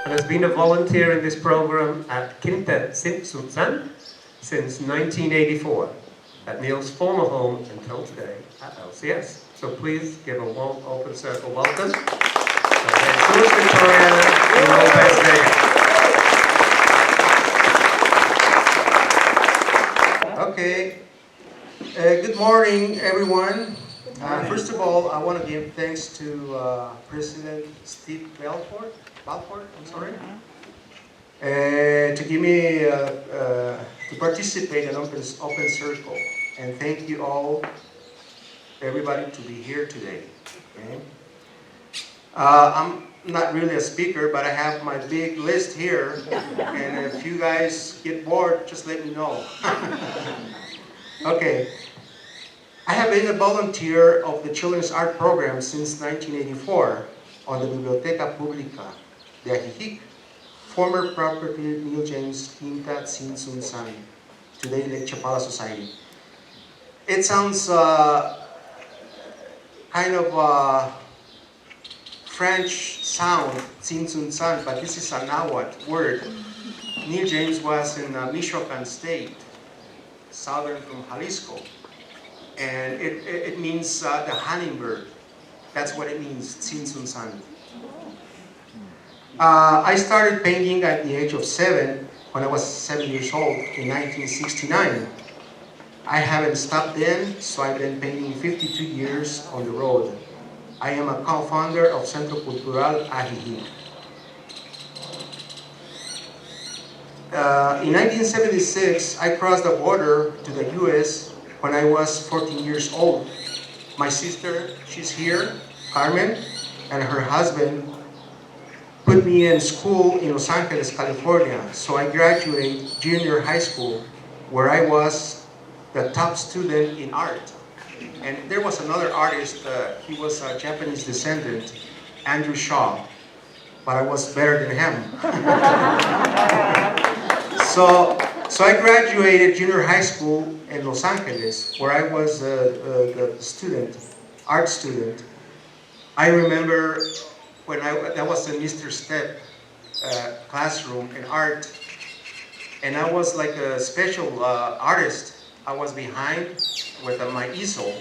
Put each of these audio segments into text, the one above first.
and has been a volunteer in this program at Quinta Tzintzuntzan since 1984, at Neill's former home until today at LCS. So please give a warm open circle welcome to Victoriano and López Vega. Okay, good morning everyone. First of all, I want to give thanks to President Steve Balfour, to give me to participate in open circle, and thank you all, everybody, to be here today. Okay? I'm not really a speaker, but I have my big list here, and if you guys get bored, just let me know. Okay. I have been a volunteer of the Children's Art Program since 1984 on the Bibliotecas Públicas de Ajijic, former property of Neill James, Quinta Tzintzuntzan, today Lake Chapala Society. It sounds kind of French sound, Tzintzuntzan, but this is a Nahuatl word. Neill James was in Michoacan State, southern from Jalisco. And it means the hummingbird. That's what it means, Tzintzuntzan. I started painting at the age of 7, when I was 7 years old, in 1969. I haven't stopped then, so I've been painting 52 years on the road. I am a co-founder of Centro Cultural Ajijic. In 1976, I crossed the border to the U.S. when I was 14 years old. My sister, she's here, Carmen, and her husband put me in school in Los Angeles, California. So I graduated junior high school, where I was the top student in art. And there was another artist, he was a Japanese descendant, Andrew Shaw, but I was better than him. So I graduated junior high school in Los Angeles, where I was the student, art student. I remember when that was a Mr. Step classroom in art, and I was like a special artist. I was behind with my easel,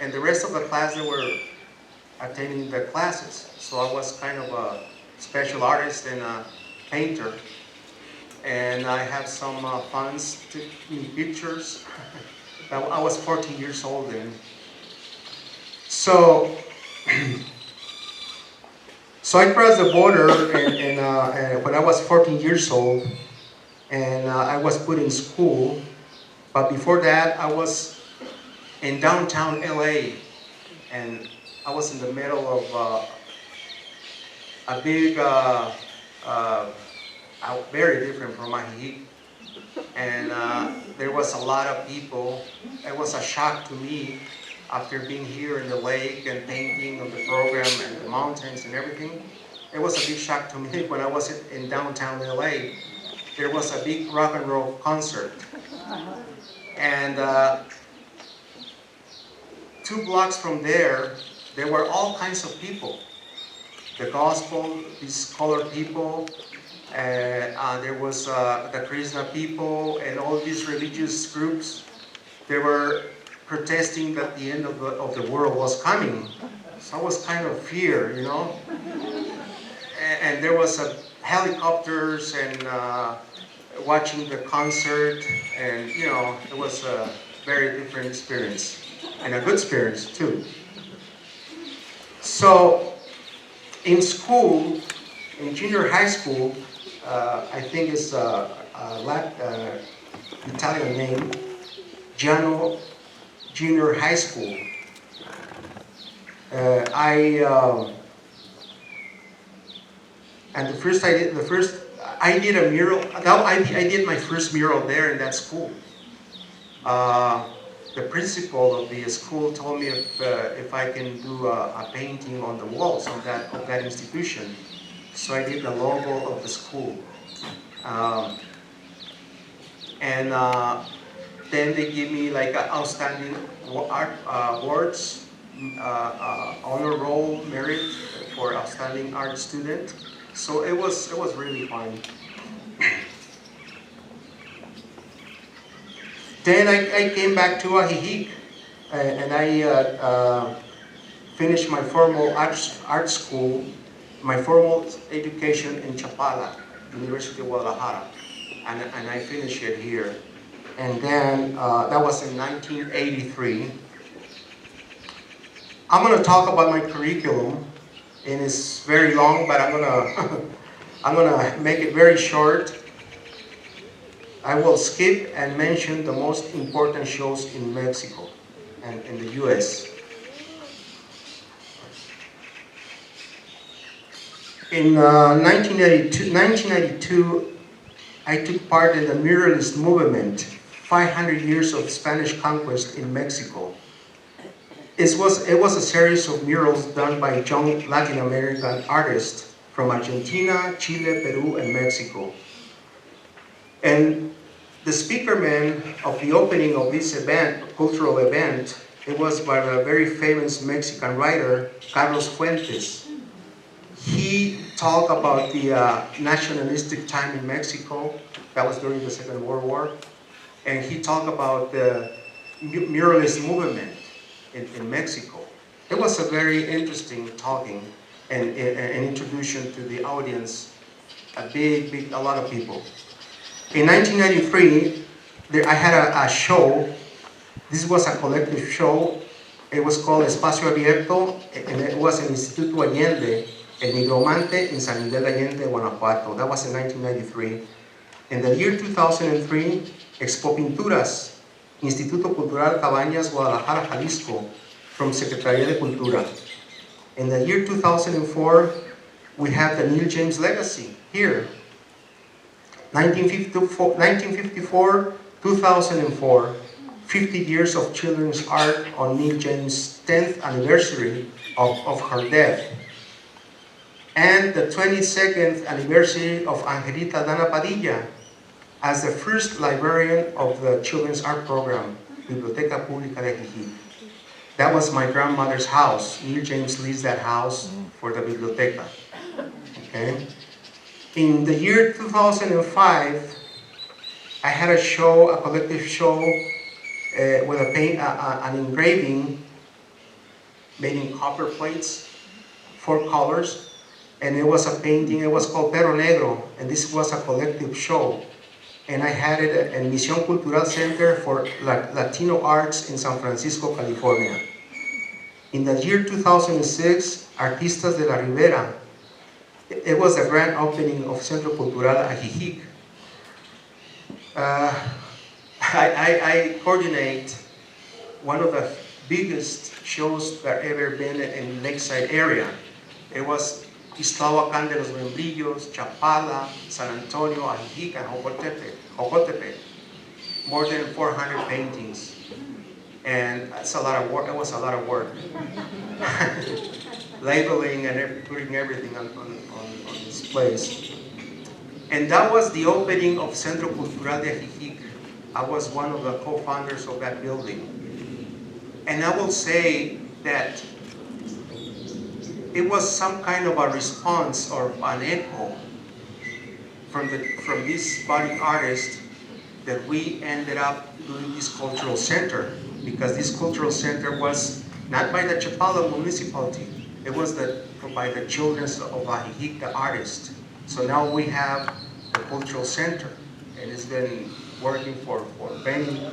and the rest of the class, they were attending the classes. So I was kind of a special artist and a painter. And I have some funds to take pictures. I was 14 years old then. So I crossed the border and when I was 14 years old, and I was put in school. But before that, I was in downtown LA, and I was in the middle of a big very different from Ajijic, and there was a lot of people. It was a shock to me after being here in the lake and painting on the program and the mountains and everything. It was a big shock to me when I was in downtown LA. There was a big rock and roll concert, and 2 blocks from there were all kinds of people. The gospel, these colored people. There was the Krishna people and all these religious groups. They were protesting that the end of the world was coming. So I was kind of fear, you know. And there was helicopters and watching the concert, and you know, it was a very different experience and a good experience too. So in school, in junior high school, I think it's Italian name, Giano Junior High School. And I did a mural. I did my first mural there in that school. The principal of the school told me if I can do a painting on the walls of that institution. So I did the logo of the school. Then they give me like outstanding art awards honor roll merit for outstanding art student. So it was really fun. Then I came back to Ajijic, and I finished my formal art school, my formal education in Chapala, University of Guadalajara, and I finished it here. And then that was in 1983. I'm going to talk about my curriculum, and it's very long, but I'm gonna make it very short. I will skip and mention the most important shows in Mexico and in the U.S. In 1992, I took part in the muralist movement, 500 years of Spanish conquest in Mexico. It was a series of murals done by young Latin American artists from Argentina, Chile, Peru, and Mexico. And the speakerman of the opening of this event, cultural event, it was by a very famous Mexican writer, Carlos Fuentes. He talked about the nationalistic time in Mexico. That was during the Second World War. And he talked about the muralist movement in Mexico. It was a very interesting talking and an introduction to the audience, a lot of people. In 1993, I had a show. This was a collective show. It was called Espacio Abierto, and it was in Instituto Allende, El Nigromante in San Miguel Allende, Guanajuato. That was in 1993. In the year 2003, Expo Pinturas, Instituto Cultural Cabañas, Guadalajara, Jalisco, from Secretaría de Cultura. In the year 2004, we have the Neill James legacy here. 1954, 2004, 50 years of children's art on Neill James' 10th anniversary of her death. And the 22nd anniversary of Angelita Dana Padilla as the first librarian of the children's art program, Bibliotecas Públicas de Ajijic. That was my grandmother's house. Neill James leased that house for the Biblioteca. Okay? In the year 2005, I had a show, a collective show, with an engraving made in copper plates, 4 colors, and it was a painting. It was called Perro Negro, and this was a collective show. And I had it at Misión Cultural Center for Latino Arts in San Francisco, California. In the year 2006, Artistas de la Ribera, it was the grand opening of Centro Cultural Ajijic. I coordinate one of the biggest shows that ever been in Lakeside area. It was Iztahuacán de los Membrillos, Chapala, San Antonio, Ajijic, and Jocotepec. More than 400 paintings. And it's a lot of work. It was a lot of work. Labeling and putting everything on this place. And that was the opening of Centro Cultural de Ajijic. I was one of the co-founders of that building. And I will say that it was some kind of a response or an echo from this budding artist that we ended up doing this cultural center, because this cultural center was not by the Chapala municipality, it was by the children of Ajijic, the artist. So now we have the cultural center, and it's been working for many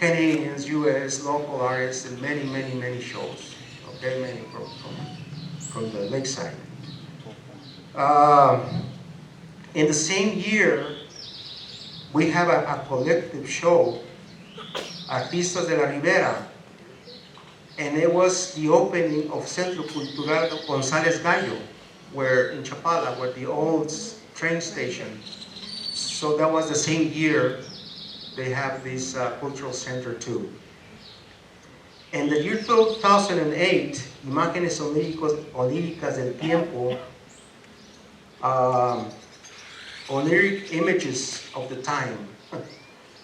Canadians, US, local artists, and many shows. Okay, many from the Lakeside. In the same year, we have a collective show, Artistas de la Ribera, and it was the opening of Centro Cultural González Gallo, where in Chapala, where the old train station. So that was the same year they have this cultural center too. In the year 2008, Imágenes oníricas del tiempo, oniric images of the time.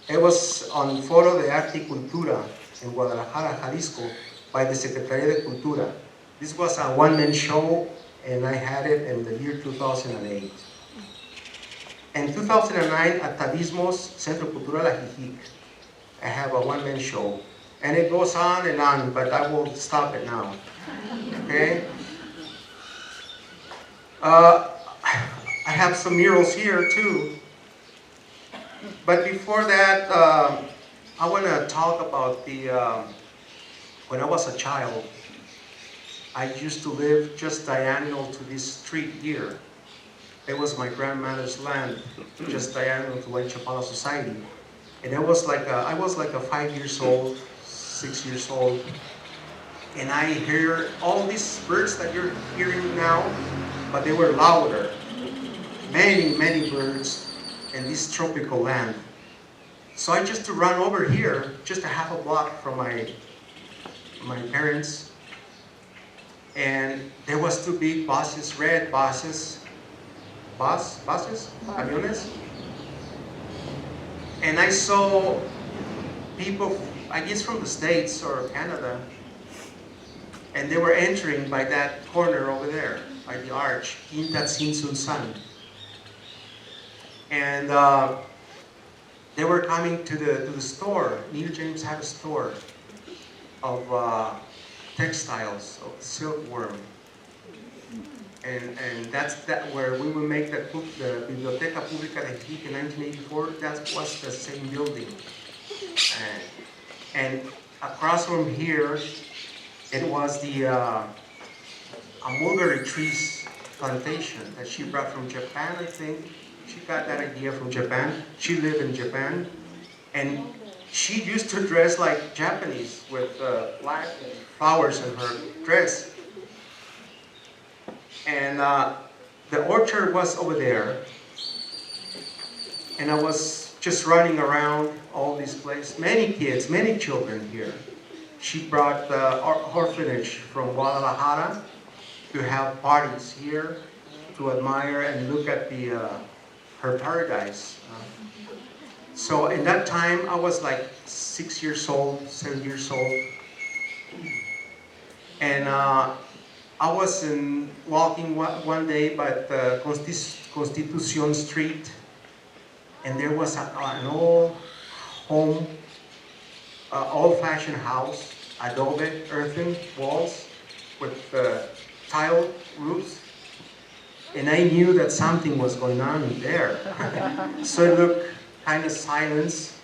It was on Foro de Arte y Cultura in Guadalajara, Jalisco, by the Secretaría de Cultura. This was a one-man show, and I had it in the year 2008. In 2009, at Tabismo's Centro Cultural Ajijic, I have a one-man show. And it goes on, but I will stop it now. Okay? I have some murals here too. But before that, I want to talk about when I was a child. I used to live just diagonal to this street here. It was my grandmother's land, just diagonal to Lake Chapala Society. And I was like a 5 years old, 6 years old, and I hear all these birds that you're hearing now, but they were louder. Many, many birds in this tropical land. So I just to run over here, just a half a block from my parents, and there was two big buses, red buses, aviones, and I saw people, I guess from the States or Canada, and they were entering by that corner over there, by the arch, Quinta Tzintzuntzan. And they were coming to the store. Neill James had a store of textiles, of silkworm. And that's where we would make the Biblioteca Pública de Ajijic in 1984. That was the same building. And across from here, it was the mulberry trees plantation that she brought from Japan, I think. She got that idea from Japan. She lived in Japan, and she used to dress like Japanese with black flowers in her dress. And the orchard was over there, and I was just running around all these places. Many kids, many children here. She brought the orphanage from Guadalajara to have parties here, to admire and look at her paradise. So in that time, I was like 6 years old, 7 years old. And I was walking one day by the Constitución Street, and there was an old home, old-fashioned house, adobe, earthen walls with tile roofs. And I knew that something was going on there. So it looked kind of silent.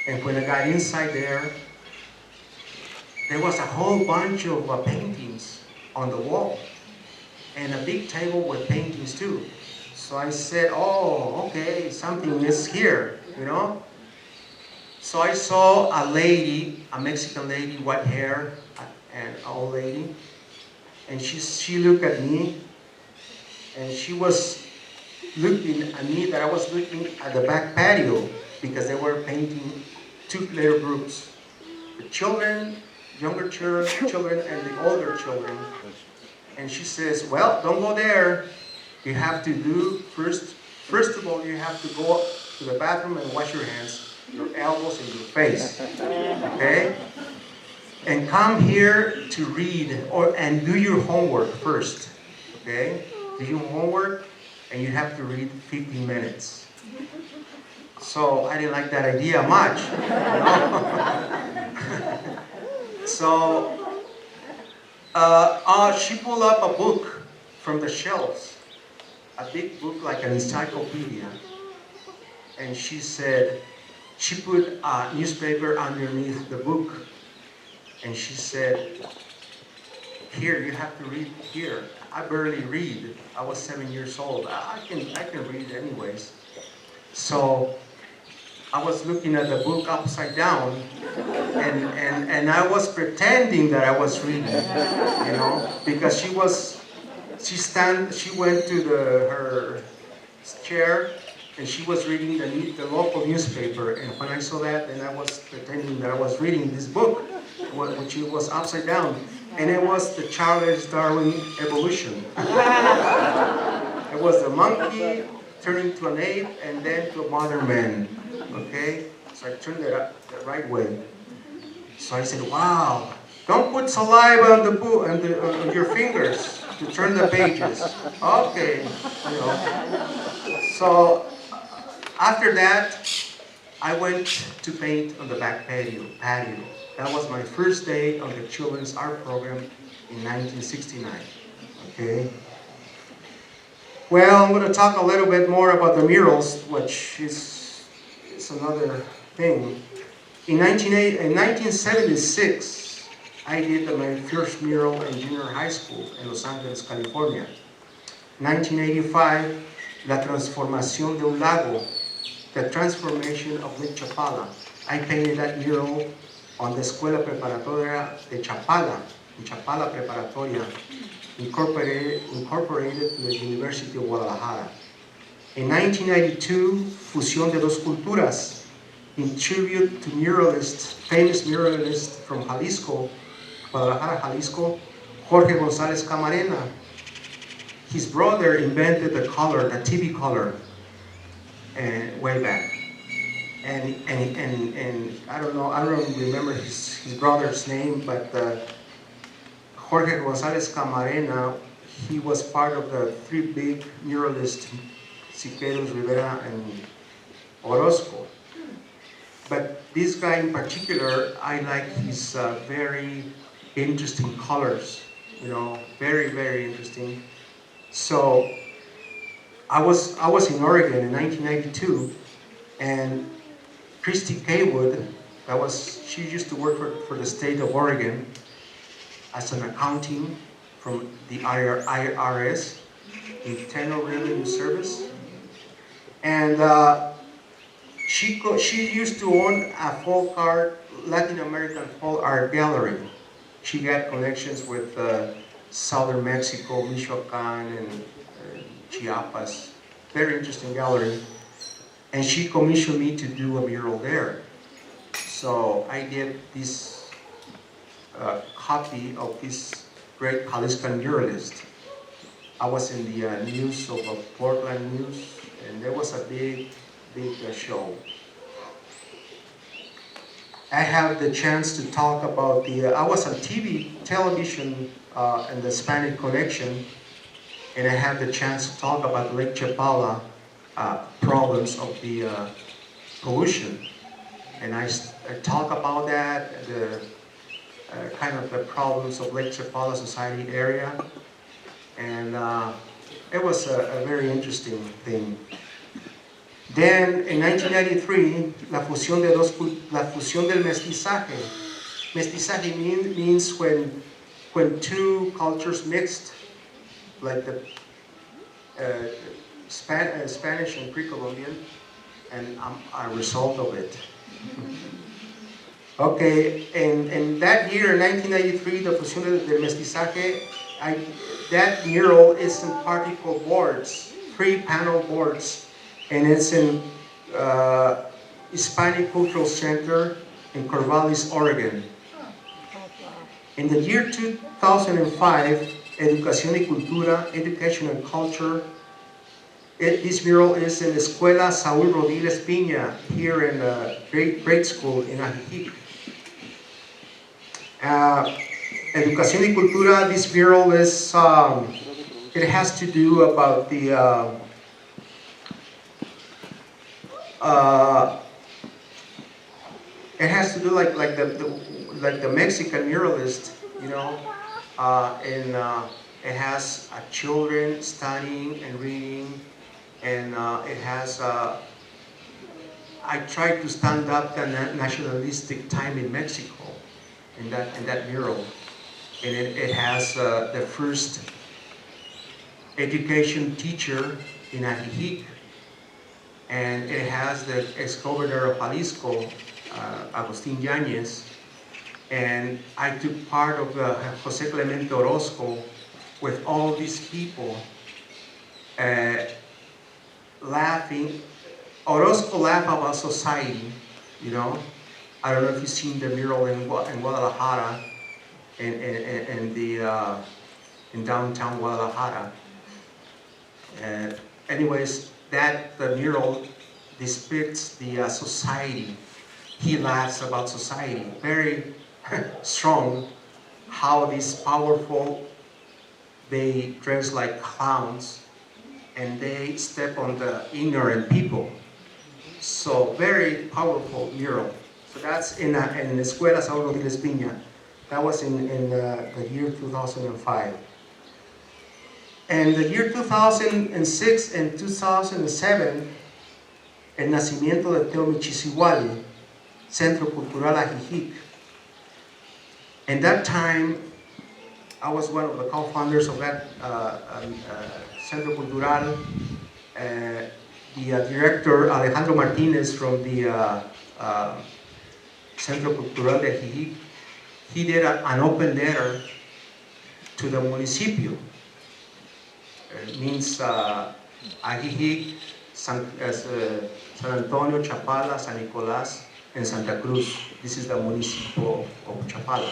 And when I got inside there was a whole bunch of paintings on the wall. And a big table with paintings too. So I said, oh, okay, something is here, you know? So I saw a lady, a Mexican lady, white hair, an old lady. And she looked at me. And she was looking at me that I was looking at the back patio because they were painting two little groups. The children, younger children and the older children. And she says, well, don't go there. You have to do, first of all, you have to go to the bathroom and wash your hands, your elbows and your face, okay? And come here to read and do your homework first, okay? Do your homework, and you have to read 15 minutes. So I didn't like that idea much. So she pulled up a book from the shelves, a big book like an encyclopedia. And she said, she put a newspaper underneath the book. And she said, here, you have to read here. I barely read. I was 7 years old. I can read anyways. So I was looking at the book upside down, and I was pretending that I was reading, you know, because she went to her chair, and she was reading the local newspaper. And when I saw that, then I was pretending that I was reading this book, which was upside down. And it was the Charles Darwin evolution. It was the monkey turning to an ape and then to a modern man. Okay? So I turned it up the right way. So I said, wow, Don't put saliva on the book on your fingers to turn the pages. Okay, you know. So after that, I went to paint on the back patio. That was my first day on the children's art program in 1969. Okay. Well, I'm going to talk a little bit more about the murals, which is another thing. In 1976, I did my first mural in junior high school in Los Angeles, California. 1985, La Transformación de un Lago, the transformation of Lake Chapala. I painted that mural on the Escuela Preparatoria de Chapala, in Chapala Preparatoria, incorporated to the University of Guadalajara. In 1992, Fusión de Dos Culturas, in tribute to famous muralist from Jalisco, Guadalajara, Jalisco, Jorge González Camarena. His brother invented the color, the TV color, way back. And I don't remember his brother's name, but Jorge González Camarena, he was part of the three big muralists, Siqueiros, Rivera, and Orozco. But this guy in particular, I like his very interesting colors, you know, very, very interesting. So I was in Oregon in 1992, and Christy Kaywood, she used to work for the state of Oregon as an accounting from the IRS, Internal Revenue Service, and she used to own a folk art, Latin American folk art gallery. She got connections with southern Mexico, Michoacan, and Chiapas. Very interesting gallery. And she commissioned me to do a mural there. So I did this copy of this great Jaliscan muralist. I was in the news of Portland News, and there was a big show. I had the chance to talk about I was on television in the Hispanic Connection, and I had the chance to talk about Lake Chapala problems of the pollution. And I talk about that, the kind of the problems of Lake Chapala Society area, and it was a very interesting thing. Then, in 1993, la fusión del mestizaje. Mestizaje means when two cultures mixed, like the Spanish and Pre-Columbian, and a result of it. Okay, and that year, in 1993, the fusión del mestizaje, that mural is in particle boards, 3-panel boards. And it's in Hispanic Cultural Center in Corvallis, Oregon. In the year 2005, Educación y Cultura, Education and Culture, this mural is in Escuela Saúl Rodiles Piña, here in grade school in Ajijic. Educación y Cultura, this mural is, it has to do about the it has to do like the Mexican muralist, you know, and it has children studying and reading, and it has. I tried to stand up the nationalistic time in Mexico, in that mural, and it has the first education teacher in Ajijic. And it has the ex-governor of Jalisco, Agustin Yáñez, and I took part of José Clemente Orozco with all these people laughing. Orozco laughed about society, you know. I don't know if you've seen the mural in Guadalajara, in downtown Guadalajara. Anyways, the mural depicts the society. He laughs about society, very strong, how these powerful, they dress like clowns and they step on the ignorant people. So very powerful mural. So that's in Escuela Saulo de Espiña. That was in the year 2005. And the year 2006 and 2007, el nacimiento del Teomichisihuali, Centro Cultural Ajijic. And that time, I was one of the co-founders of that Centro Cultural. The director, Alejandro Martinez from the Centro Cultural de Ajijic, he did an open letter to the municipio. It means Ajijic, San Antonio, Chapala, San Nicolás, and Santa Cruz. This is the municipio of Chapala.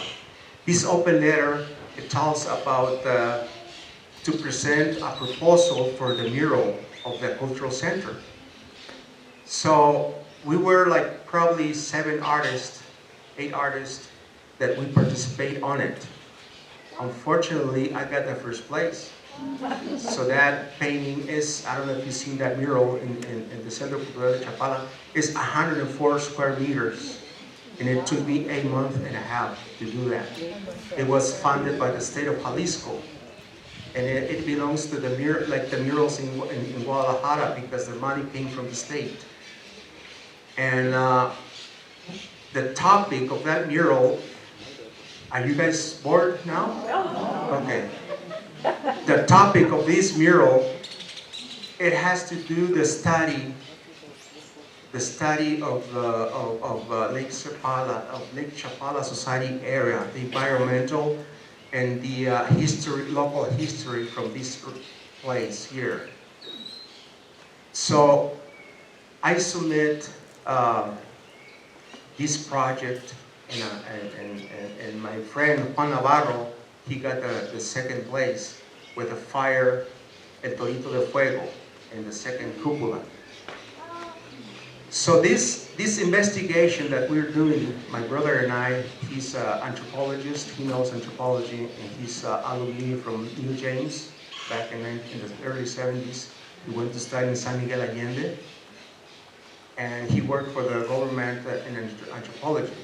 This open letter, it tells about to present a proposal for the mural of the cultural center. So we were like probably 8 artists that we participate on it. Unfortunately, I got the first place. So that painting is, I don't know if you've seen that mural in the Centro Cultural de Chapala, is 104 square meters. And it took me 1.5 months to do that. It was funded by the state of Jalisco. And it belongs to the murals in Guadalajara because the money came from the state. And the topic of that mural, are you guys bored now? Okay. The topic of this mural, it has to do the study of Lake Chapala Society area, the environmental and the local history from this place here. So I submit this project, and my friend Juan Navarro, he got the second place with the fire, El Torito de Fuego, in the second cupola. So this investigation that we're doing, my brother and I, he's an anthropologist, he knows anthropology, and he's alumni from Neill James back in the early 70s. He went to study in San Miguel Allende, and he worked for the government in anthropology.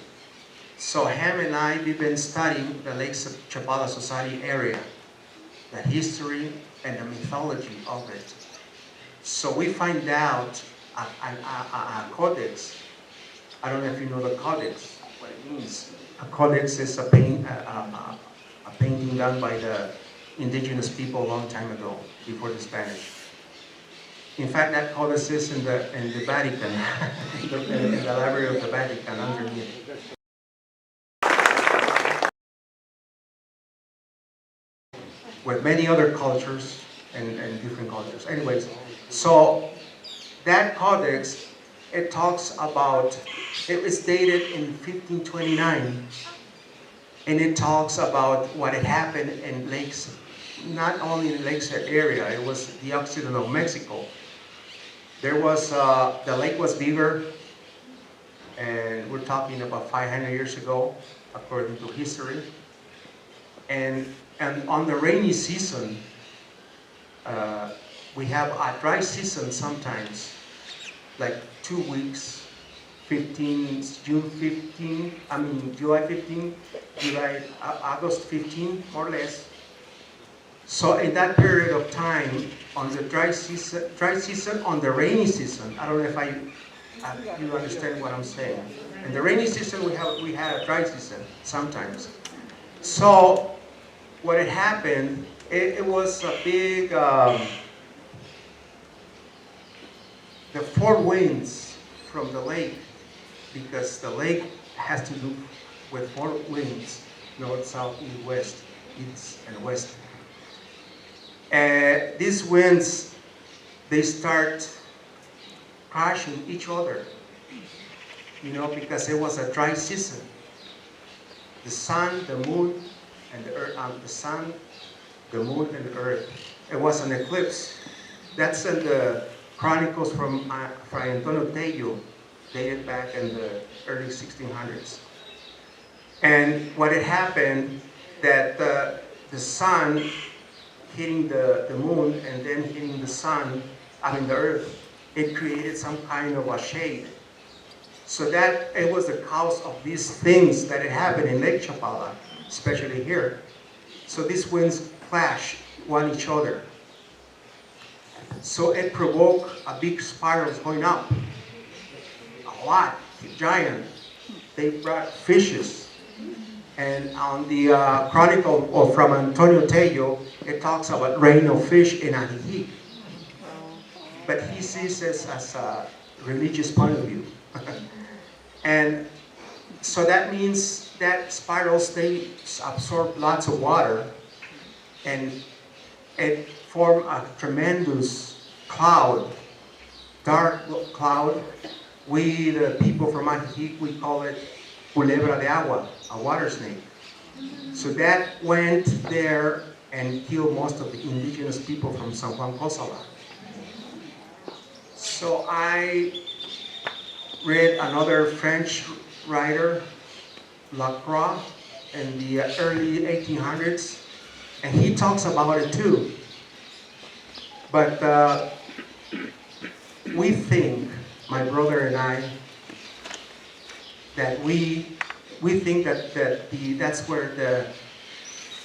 So him and I, we've been studying the Lake Chapala Society area, the history and the mythology of it. So we find out a codex. I don't know if you know the codex, what it means. A codex is a painting done by the indigenous people a long time ago, before the Spanish. In fact, that codex is in the Vatican, in the library of the Vatican underneath. With many other cultures and different cultures. Anyways, so that codex, it talks about, it was dated in 1529, and it talks about what had happened in lakes, not only in the lakes area, it was the occident of Mexico. There was, the lake was bigger, and we're talking about 500 years ago, according to history. And on the rainy season, we have a dry season sometimes, like 2 weeks, July 15, August 15, more or less. So in that period of time, on the dry season, on the rainy season, I don't know if you understand what I'm saying. In the rainy season, we had a dry season sometimes. So what had happened, it was a big, the four winds from the lake, because the lake has to do with four winds, north, south, east, west, east and west. These winds, they start crashing each other, because it was a dry season. The sun, the moon, and the earth, the sun, the moon, and the earth. It was an eclipse. That's in the chronicles from Fray Antonio Tello, dated back in the early 1600s. And what had happened, that the sun hitting the moon and then hitting the sun, the earth, it created some kind of a shade. So that it was the cause of these things that had happened in Lake Chapala, especially here. So these winds clash one each other. So it provoked a big spirals going up. A lot, giant. They brought fishes. And on the chronicle from Antonio Tello, it talks about rain of fish in Ajijic. But he sees this as a religious point of view. And so that means that spirals, they absorb lots of water, and it formed a tremendous cloud, dark cloud. We, the people from Ajijic, we call it culebra de agua, a water snake. So that went there and killed most of the indigenous people from San Juan Cosala. So I read another French writer, Lacroix, in the early 1800s, and he talks about it too. But we think, my brother and I, that we think that's where the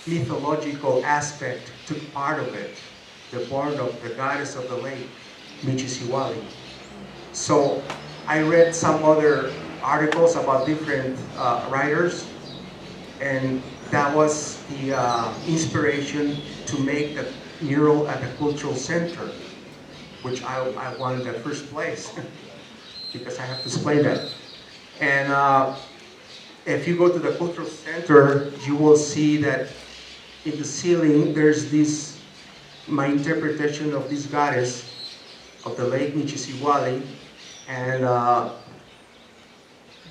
mythological aspect took part of it, the born of the goddess of the lake, Michisiwali. So I read some other articles about different writers, and that was the inspiration to make the mural at the cultural center, which I wanted at first place, because I have to explain that. And if you go to the cultural center, you will see that in the ceiling there's this, my interpretation of this goddess of the lake Michisiwali, and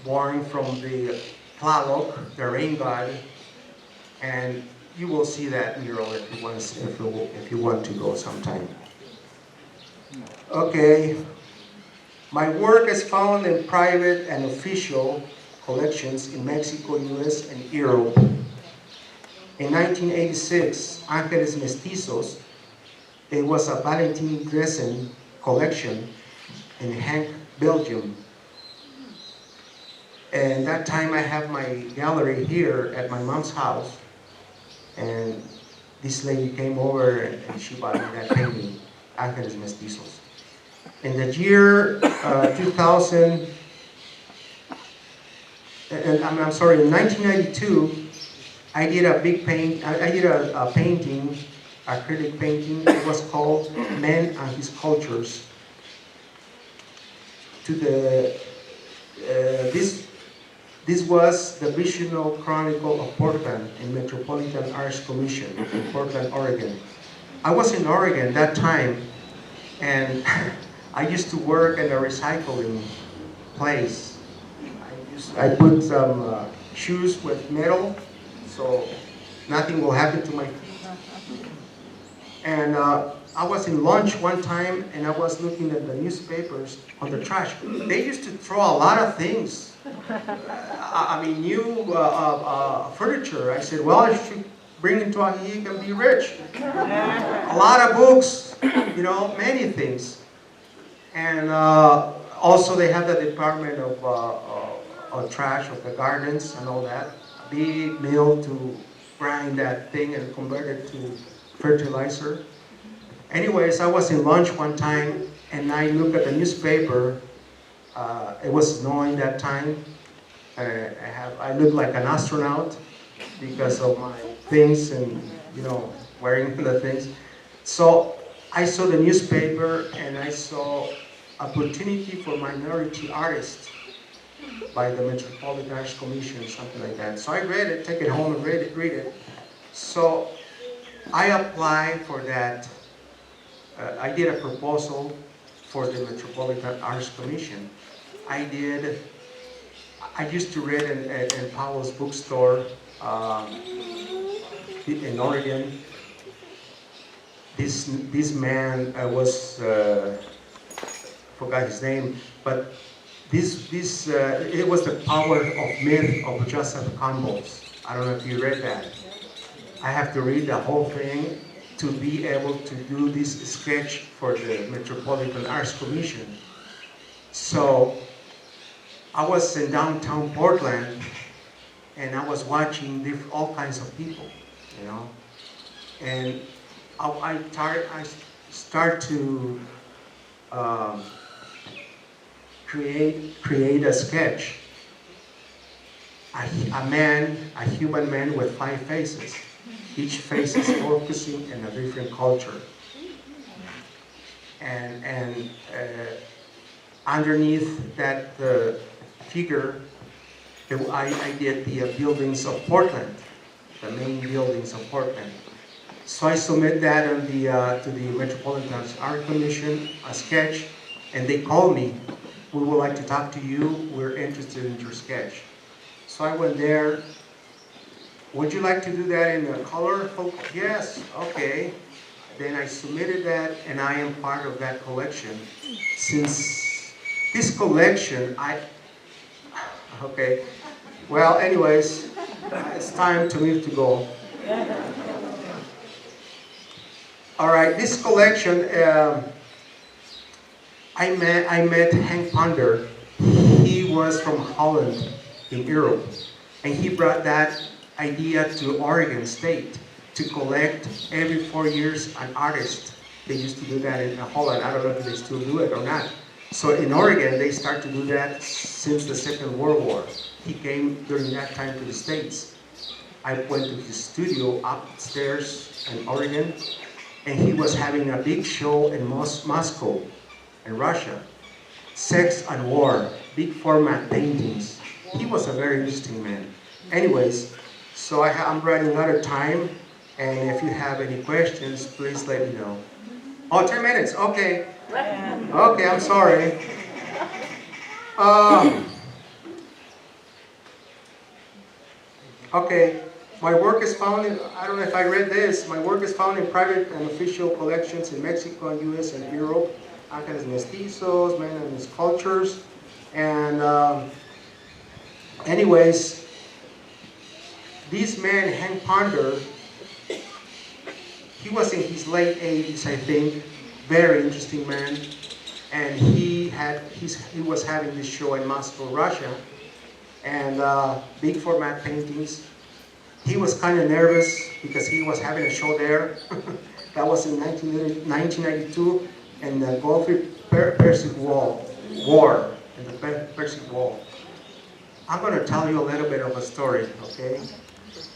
born from the Tlaloc, the rain god, and you will see that mural if you want to go sometime. Okay, my work is found in private and official collections in Mexico, US, and Europe. In 1986, Ángeles Mestizos, it was a Valentin Dressen collection in Hank, Belgium. And that time I have my gallery here at my mom's house, and this lady came over and she bought me that painting, Ángeles Mestizos. In the year 2000, and I'm sorry, in 1992, I did a big painting, acrylic painting. It was called Men and His Cultures. This was the Visional Chronicle of Portland in Metropolitan Arts Commission in Portland, Oregon. I was in Oregon that time, and I used to work in a recycling place. I put some shoes with metal, so nothing will happen to my feet. And I was in lunch one time, and I was looking at the newspapers on the trash. They used to throw a lot of things. New furniture. I said, well, I should bring it to Ajijic and be rich. A lot of books, many things. And also they have the department of trash, of the gardens and all that. A big mill to grind that thing and convert it to fertilizer. Anyways, I was in lunch one time and I looked at the newspaper. It was snowing that time. I look like an astronaut because of my things and wearing the things. So I saw the newspaper and I saw opportunity for minority artists by the Metropolitan Arts Commission, something like that. So I read it, take it home and read it. So I applied for that. I did a proposal for the Metropolitan Arts Commission. I used to read in Powell's bookstore in Oregon. This man was forgot his name, but it was The Power of Myth of Joseph Campbell. I don't know if you read that. I have to read the whole thing to be able to do this sketch for the Metropolitan Arts Commission. So I was in downtown Portland, and I was watching all kinds of people, you know, and I start to create a sketch. A human man with 5 faces. Each face is focusing in a different culture. And underneath that figure, I did the buildings of Portland, the main buildings of Portland. So I submit that on to the Metropolitan Art Commission, a sketch, and they called me. We would like to talk to you. We're interested in your sketch. So I went there. Would you like to do that in a color? Yes, okay. Then I submitted that, and I am part of that collection. Since this collection, okay. Well, anyways, it's time to me to go. All right, this collection, I met Henk Ponder. He was from Holland in Europe, and he brought that idea to Oregon State to collect every 4 years an artist. They used to do that in Holland. I don't know if they still do it or not. So in Oregon, they start to do that since the Second World War. He came during that time to the States. I went to his studio upstairs in Oregon, and he was having a big show in Moscow, in Russia. Sex and War, big format paintings. He was a very interesting man. Anyways, so I'm running out of time, and if you have any questions, please let me know. Oh, 10 minutes, okay. Okay, I'm sorry. Okay, my work is found in, I don't know if I read this, my work is found in private and official collections in Mexico and US and Europe, Ángeles Mestizos, men and his cultures, and anyways, this man, Henk Ponder, he was in his late 80s, I think, very interesting man, and he was having this show in Moscow, Russia, and big format paintings. He was kind of nervous because he was having a show there. That was in 1992, in the Persian War, in the Persian War. I'm going to tell you a little bit of a story, okay?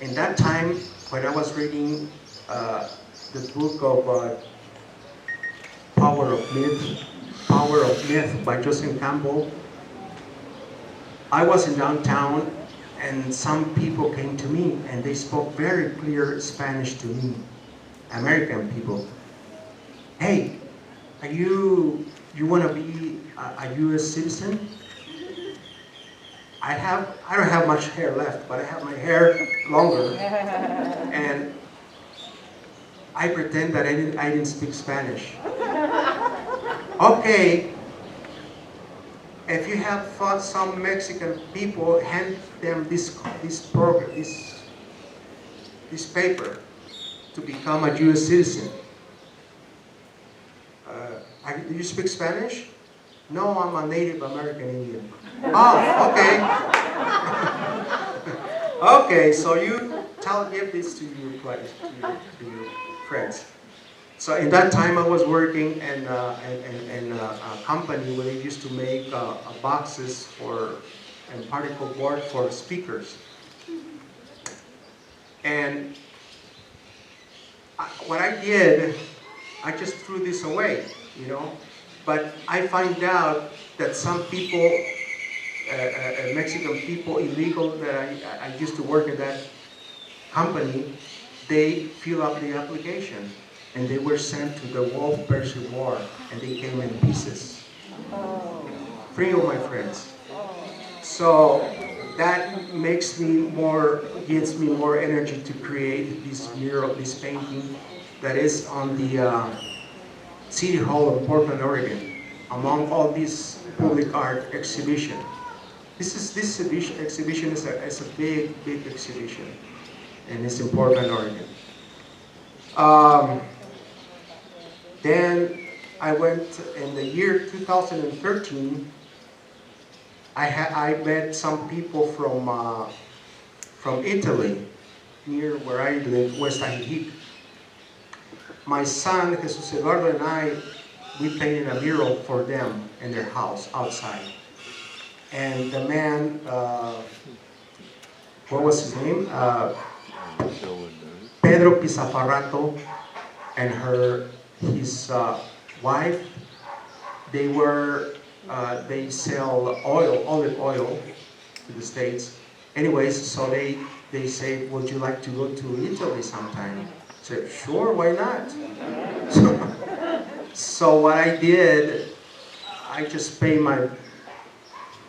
In that time, when I was reading the book of Power of Myth by Joseph Campbell, I was in downtown, and some people came to me, and they spoke very clear Spanish to me, American people. Hey, you want to be a U.S. citizen? I don't have much hair left, but I have my hair longer, and I pretend that I didn't speak Spanish. Okay, if you have some Mexican people, hand them this paper to become a U.S. citizen. Do you speak Spanish? No, I'm a Native American Indian. Oh, okay. Okay, so you give this to your friends. So in that time, I was working in a company where they used to make boxes and particle board for speakers. And what I did, I just threw this away, you know. But I find out that some people, Mexican people, illegal, that I used to work in that company, they fill up the application, and they were sent to the Persian War, and they came in pieces. 3 of my friends. So that gives me more energy to create this mural, this painting that is on the City Hall of Portland, Oregon, among all these public art exhibition. This exhibition is a big exhibition, and it's in Portland, Oregon. Then I went in the year 2013. I met some people from Italy, near where I live, West Ajijic. My son, Jesus Eduardo, and I, we painted a mural for them in their house outside. And the man, what was his name? Pedro Pizafarrato and his wife, they sell olive oil to the States. Anyways, so they said, would you like to go to Italy sometime? I said, sure, why not? So what I did, I just paid my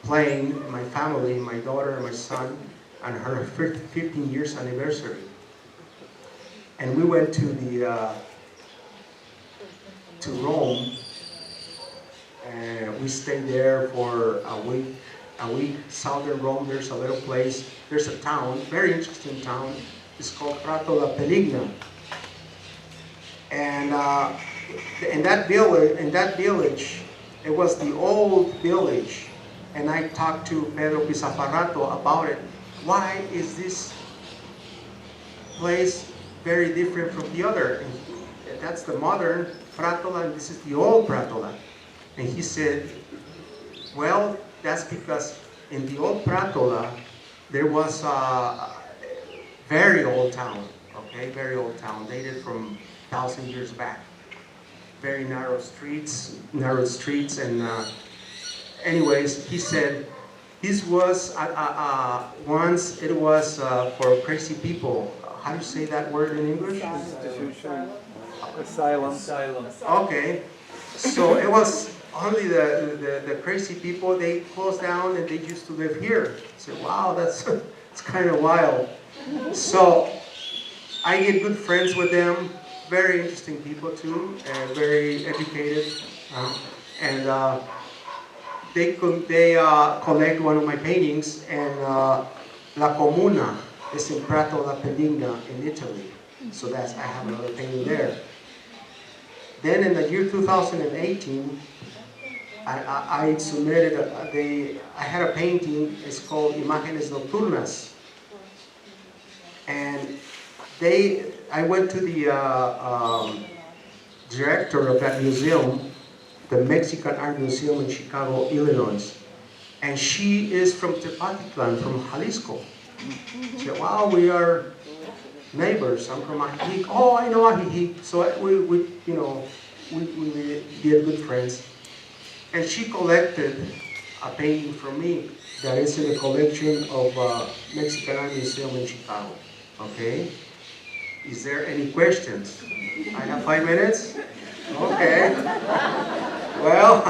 plane, my family, my daughter and my son, on her 15 years anniversary. And we went to Rome, and we stayed there for a week. Southern Rome, there's a little place, there's a town, very interesting town. It's called Prato la Peligna. And in that village, it was the old village. And I talked to Pedro Pizafarrato about it. Why is this place very different from the other? And that's the modern Pratola, and this is the old Pratola. And he said, well, that's because in the old Pratola, there was a very old town, okay, very old town, dated from 1,000 years back. Very narrow streets, and anyways, he said, this was, once it was for crazy people. How do you say that word in English? Asylum. Okay, so it was only the crazy people. They closed down and they used to live here. I said, wow, it's kind of wild. So I get good friends with them. Very interesting people too, and very educated. And they collect one of my paintings, and La Comuna is in Prato la Peligna in Italy. So I have another painting there. Then in the year 2018, I submitted, I had a painting, it's called Imágenes Nocturnas. And I went to the director of that museum, the Mexican Art Museum in Chicago, Illinois. And she is from Tepatitlan, from Jalisco. She said, wow, we are neighbors. I'm from Ajijic. Oh, I know Ajijic. So we did good friends. And she collected a painting from me that is in the collection of Mexican Art Museum in Chicago. Okay? Is there any questions? I have 5 minutes? Okay. Well,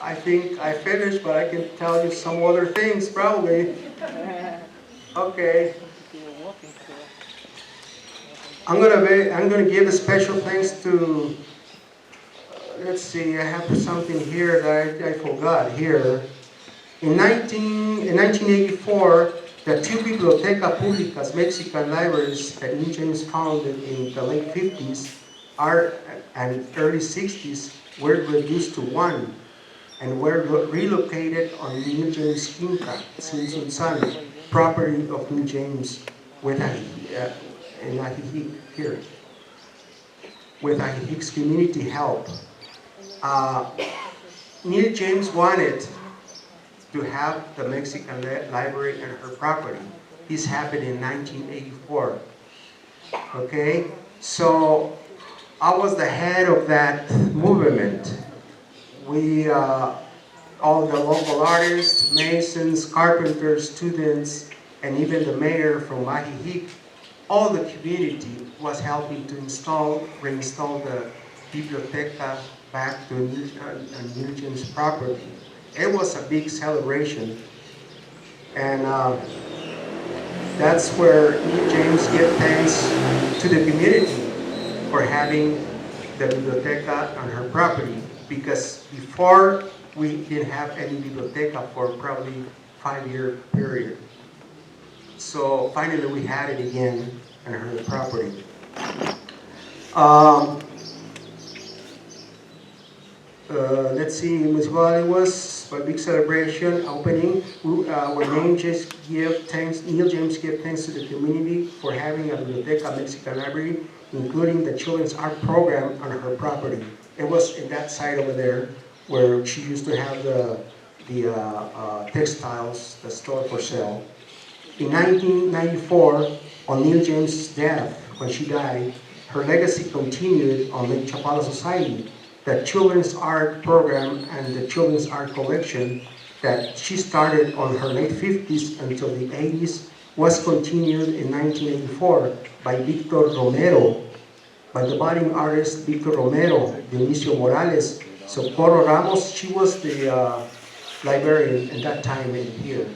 I think I finished, but I can tell you some other things probably. Okay. I'm gonna give a special thanks to, let's see, I have something here that I forgot here. In 1984, the two Bibliotecas Públicas Mexican libraries that Neill James founded in the late 50s and early 60s were reduced to one and were relocated on Neill James' Quinta Tzintzuntzan, property of Neill James in Ajijic here, with Ajijic's community help. Neill James wanted to have the Mexican library and her property. This happened in 1984. Okay, so I was the head of that movement. We, all the local artists, masons, carpenters, students, and even the mayor from Ajijic, all the community was helping to reinstall the Biblioteca back to Neill James' property. It was a big celebration, and that's where Neill James gave thanks to the community for having the Biblioteca on her property, because before we didn't have any Biblioteca for probably 5-year period. So finally we had it again on her property. Let's see, municipality was a big celebration opening. Where Neill James gave thanks to the community for having a Biblioteca Mexican library, including the children's art program on her property. It was in that side over there where she used to have the textiles, the store for sale. In 1994, on Neill James' death, when she died, her legacy continued on Lake Chapala Society. The children's art program and the children's art collection that she started on her late 50s until the 80s was continued in 1984 by Victor Romero, by the budding artist Victor Romero, Dionisio Morales, Socorro Ramos. She was the librarian at that time in here,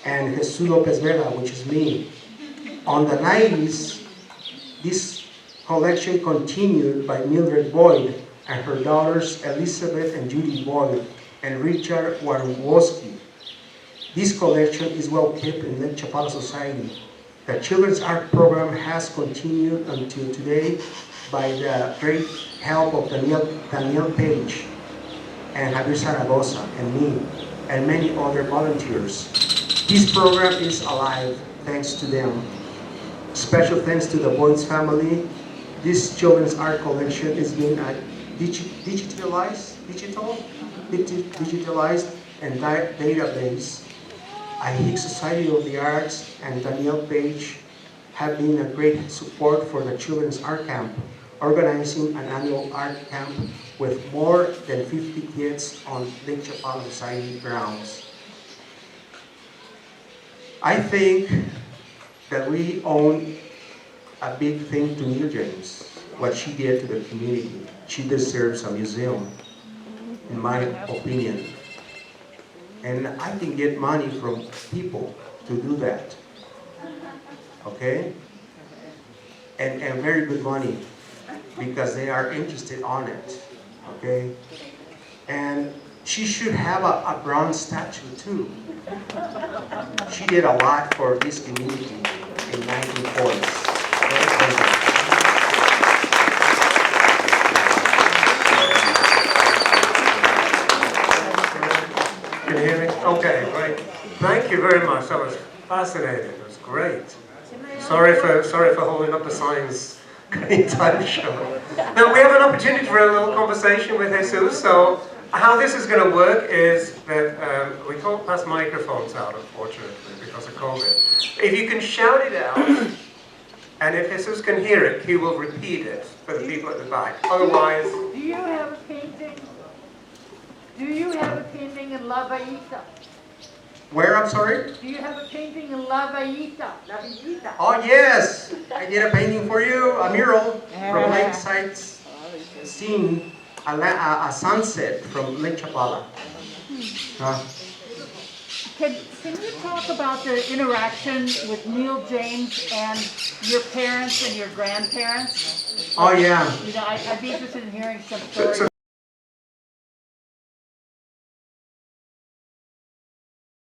and Jesus López Vega, which is me. On the 90s, this collection continued by Mildred Boyd and her daughters Elizabeth and Judy Boyd and Richard Warnowski. This collection is well kept in Lake Chapala Society. The children's art program has continued until today by the great help of Daniel Page and Javier Zaragoza and me and many other volunteers. This program is alive thanks to them. Special thanks to the Boyd's family. This children's art collection is being digitalized and database. Ajijic Society of the Arts and Daniel Page have been a great support for the Children's Art Camp, organizing an annual art camp with more than 50 kids on Lake Chapala Society grounds. I think that we owe a big thing to Neill James, what she did to the community. She deserves a museum, in my opinion. And I can get money from people to do that, okay? And very good money, because they are interested on it, okay? And she should have a bronze statue too. She did a lot for this community in 1940s. Can you hear me? Okay, great. Thank you very much. That was fascinating. It was great. Sorry for holding up the signs anytime show. Now we have an opportunity for a little conversation with Jesus. So how this is going to work is that we can't pass microphones out, unfortunately, because of COVID. If you can shout it out, and if Jesus can hear it, he will repeat it for the people at the back. Otherwise... Do you have a painting? Do you have a painting in La Vallita? Where, I'm sorry? Do you have a painting in La Vallita? La Vallita. Oh yes, I did a painting for you, a mural from lakeside scene, a sunset from Lake Chapala. Can you talk about the interaction with Neill James and your parents and your grandparents? Oh yeah. You know, I'd be interested in hearing some stories.